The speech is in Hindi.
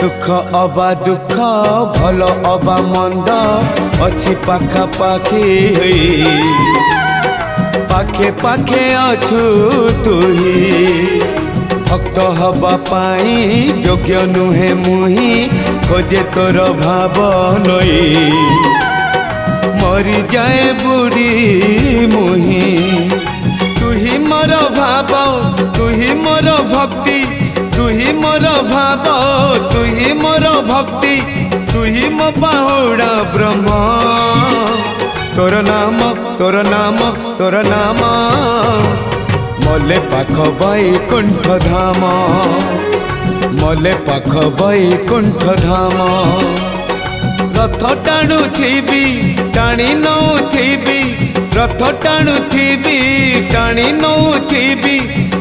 सुख अबा दुख भल अबा मंद अच्छी पाखापाखी पाखे पाखे अछु तुही भक्त हवा पाई योग्य नुहे मुही खोजे तोर भाव नई मरी जाए बुढ़ी मुही तुही मोर भाव तुही मोर भक्ति तुही मोर भाव तुही मोर भक्ति तुही मो बाहुड़ा ब्रह्म तोर नाम तोर नाम तोर नाम मले पाख बैकुंठ धाम मले पाख बैकुंठ धाम रथ टाणु थी टाणी नौ थी रथ टाणु थी टाणी नौ थी